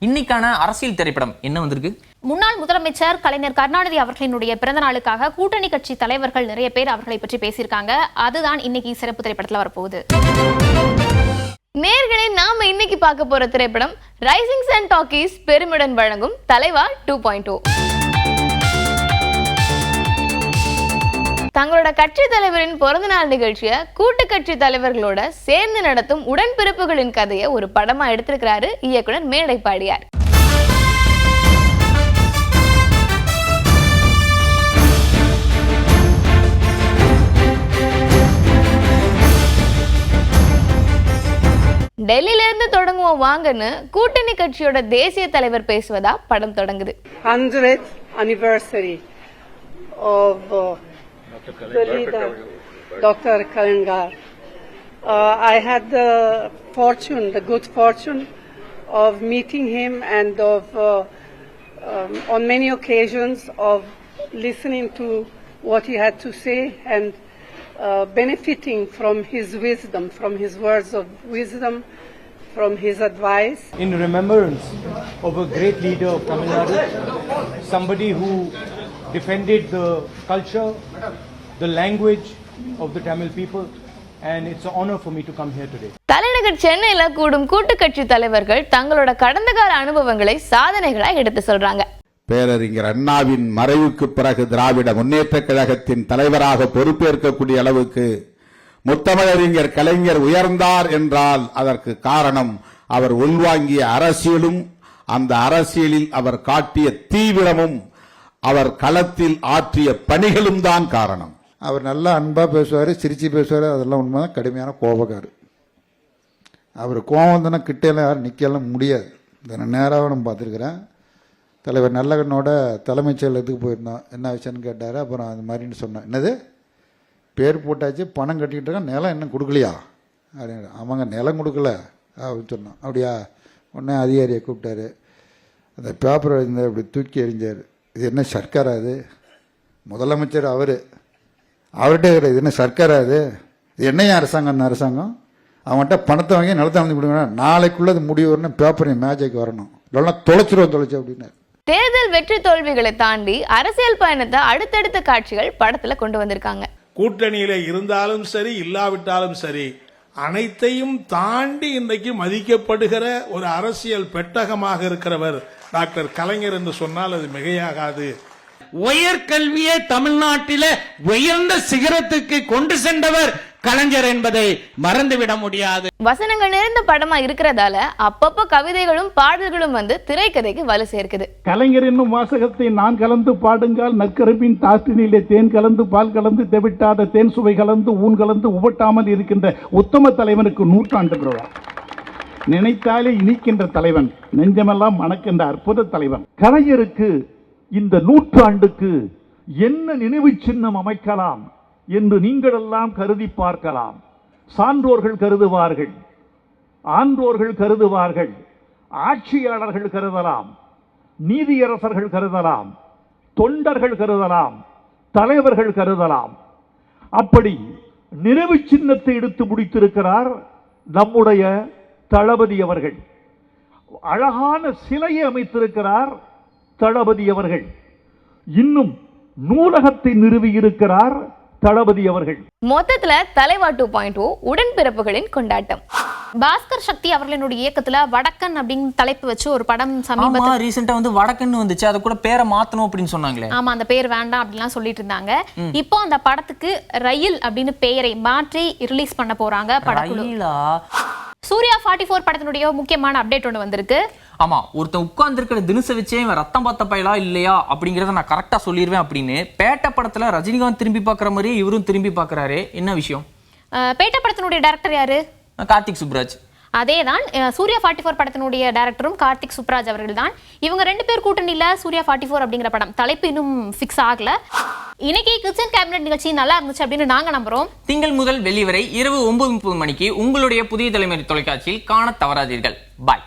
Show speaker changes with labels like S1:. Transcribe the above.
S1: இன்னைக்கான அரசியல் திரைப்படம் என்ன வந்திருக்கு?
S2: முன்னாள் முதலமைச்சர் கலைஞர் கருணாநிதி அவர்களினுடைய பிறந்த நாளுக்காக கூட்டணி கட்சி தலைவர்கள் நிறைய பேர் அவர்களை பற்றி பேசியிருக்காங்க. அதுதான் இன்னைக்கு சிறப்பு திரைப்படத்துல வரப்போகுது.
S3: நேர்களே, நாம இன்னைக்கு பார்க்க போற திரைப்படம் ரைசிங் சன் டாக்கீஸ் பெருமையுடன் வழங்கும் தலைவா 2.0. தங்களோட கட்சி தலைவரின் பிறந்தநாள் நிகழ்ச்சியை கூட்டு கட்சி தலைவர்களோட சேர்ந்து நடத்தும் உடன்பிறப்புகளின் கதையை ஒரு படமா எடுத்திருக்கிறாரு இயக்குனர் மேடைப்பாடியார். டெல்லியில இருந்து தொடங்குவோம் வாங்கன்னு கூட்டணி கட்சியோட தேசிய தலைவர் பேசுவதா படம் தொடங்குது.
S4: 100th anniversary of the leader, Dr. Kalingar. I had the good fortune of meeting him and on many occasions of listening to what he had to say and benefiting from his wisdom, from his words of wisdom, from his advice.
S5: In remembrance of a great leader of Tamil Nadu, somebody who defended the culture, the language of the Tamil people, and it's an honor for me to come here today.
S3: தலைநகர் சென்னையில கூடும் கூட்டு கட்சி தலைவர்கள் தங்களோட கடந்த கால அனுபவங்களை சாதனைகளா எடுத்து சொல்றாங்க.
S6: பேரறிஞர் அண்ணாவின் மறைவுக்கு பிறகு திராவிட முன்னேற்ற கழகத்தின் தலைவராக பொறுப்பேற்கக்கூடிய அளவுக்கு முத்தமிழறிஞர் கலைஞர் உயர்ந்தார் என்றால் அதற்கு காரணம் அவர் உள்வாங்கிய அரசியலும், அந்த அரசியலில் அவர் காட்டிய தீவிரமும், அவர் களத்தில் ஆற்றிய பணிகளும் தான் காரணம்.
S7: அவர் நல்லா அன்பா பேசுவார், சிரிச்சு பேசுவார், அதெல்லாம் உண்மைதான். கடுமையான கோபக்காரு. அவர் கோபம் தானே கிட்டையெல்லாம் யாரும் நிற்கலாம் முடியாது. இதை நேராக நம்ம பார்த்துருக்குறேன். தலைவர் நல்லகண்ணோட தலைமைச் செயலகத்துக்கு போயிருந்தோம். என்ன விஷயம்னு கேட்டார். அப்புறம் அது மாதிரின்னு சொன்னேன். என்னது பேர் போட்டாச்சு, பணம் கட்டிக்கிட்டு இருக்கேன், நிலம் என்ன கொடுக்கலையா அப்படின்னு. ஆமாங்க, நிலம் கொடுக்கல அப்படின்னு சொன்னோம். அப்படியா? உடனே அதிகாரியை கூப்பிட்டாரு. அந்த பேப்பரை இப்படி தூக்கி எறிஞ்சார். இது என்ன சர்க்காரா? இது முதலமைச்சர் அவர்கிட்ட இது என்ன சர்க்காரா? இது என்னையா அரசாங்கம்? அந்த அரசாங்கம் அவன்கிட்ட பணத்தை வாங்கி நிலத்தை வந்து கொடுக்கணும், நாளைக்குள்ளது முடிவு வரணும், பேப்பரையும் மேஜைக்கு வரணும், இல்லைன்னா தொலைச்சு அப்படின்னாரு.
S3: தேர்தல் வெற்றி தோல்விகளை தாண்டி அரசியல் பயணத்தை அடுத்தடுத்த காட்சிகள் படத்துல கொண்டு வந்திருக்காங்க.
S8: கூட்டணியில இருந்தாலும் சரி, இல்லாவிட்டாலும் சரி, அனைத்தையும் தாண்டி இன்றைக்கு மதிக்கப்படுகிற ஒரு அரசியல் பெட்டகமாக இருக்கிறவர் டாக்டர் கலைஞர் என்று சொன்னால் அது மிகையாகாது.
S9: உயர்கல்வியை தமிழ்நாட்டில உயர்ந்த சிகரத்துக்கு கொண்டு சென்றவர் கலைஞர் என்பதை மறந்துவிட முடியாது.
S3: வசனங்கள் நிறைந்த படமா இருக்கிறதால அப்பப்ப கவிதைகளும் பாடல்களும் வந்து திரைக்கதைக்கு வலு சேர்க்குது.
S10: கலைஞர் என்னும் வாசகத்தை நான் கலந்து பாடுங்கால் நற்கருப்பின் தாற்றினிலே தேன் கலந்து பால் கலந்து தெவிட்டாத தேன் சுவை கலந்து ஊன் கலந்து உவட்டாமல் இருக்கின்ற உத்தம தலைவனுக்கு 100 விழா. நினைத்தாலே இனிக்கின்ற தலைவன், நெஞ்சமெல்லாம் மணக்கின்ற அற்புத தலைவன் கலைஞருக்கு. இந்த 100 என்ன நினைவு சின்னம் அமைக்கலாம் என்று நீங்களெல்லாம் கருதி பார்க்கலாம். சான்றோர்கள் கருதுவார்கள், ஆன்றோர்கள் கருதுவார்கள், ஆட்சியாளர்கள் கருதலாம், நீதியரசர்கள் கருதலாம், தொண்டர்கள் கருதலாம், தலைவர்கள் கருதலாம். அப்படி நினைவு சின்னத்தை எடுத்து முடித்திருக்கிறார் நம்முடைய தளபதி அவர்கள். அழகான சிலையை அமைத்திருக்கிறார் தளபதி அவர்கள். இன்னும் நூலகத்தை நிறுவி இருக்கிறார் தளபதி அவர்கள்.
S3: மொத்தத்துல தலைவா 2.0 உடன்பிறப்புகளின் கொண்டாட்டம்.
S2: பாஸ்கர் சக்தி அவர்களினுடைய இயக்கத்துல வடக்கன் அப்படின்னு தலைப்பு வச்சு ஒரு படம் சமீபத்துல
S1: ரீசெண்டா வந்து வடக்கன் வந்துச்சு, அது கூட பேரை மாத்தணும் அப்படின்னு சொன்னாங்களே.
S2: ஆமா, அந்த பேர் வேண்டாம் அப்படிலாம் சொல்லிட்டு இருந்தாங்க. இப்போ அந்த படத்துக்கு ரயில் அப்படின்னு பெயரை மாற்றி ரிலீஸ் பண்ண போறாங்க படக்குழு. சூர்யா 44 படத்தினுடைய முக்கியமான அப்டேட் ஒன்று வந்திருக்கு.
S1: ஆமா, ஒருத்தன் உட்கார்ந்து இருக்கிற தினுசை வச்சே இவன் ரத்தம் பார்த்த பயலா இல்லையா அப்படிங்கறத நான் கரெக்டா சொல்லிடுவேன் அப்படின்னு பேட்ட படத்துல ரஜினிகாந்த் திரும்பி பாக்குற மாதிரியே இவரும் திரும்பி பாக்குறாரு. என்ன விஷயம்?
S2: பேட்ட படத்தினுடைய டைரக்டர் யாரு?
S1: கார்த்திக் சுப்ராஜ்.
S2: அதேதான் சூர்யா 44 படத்தினுடைய டைரக்டரும் கார்த்திக் சுப்ராஜ் அவர்கள் தான். இவங்க 2 பேர் கூட்டணியில சூர்யா 44 அப்படிங்கிற படம் தலைப்பு இன்னும் ஃபிக்ஸ் ஆகல. இன்னைக்கு கிச்சன் கேபினட் நிகழ்ச்சி நல்லா இருந்துச்சு அப்படின்னு நாங்க நம்புறோம்.
S1: திங்கள் முதல் வெள்ளி வரை இரவு 9:30 மணிக்கு உங்களுடைய புதிய தலைமுறை தொலைக்காட்சியில் காண தவறாதீர்கள். பாய்.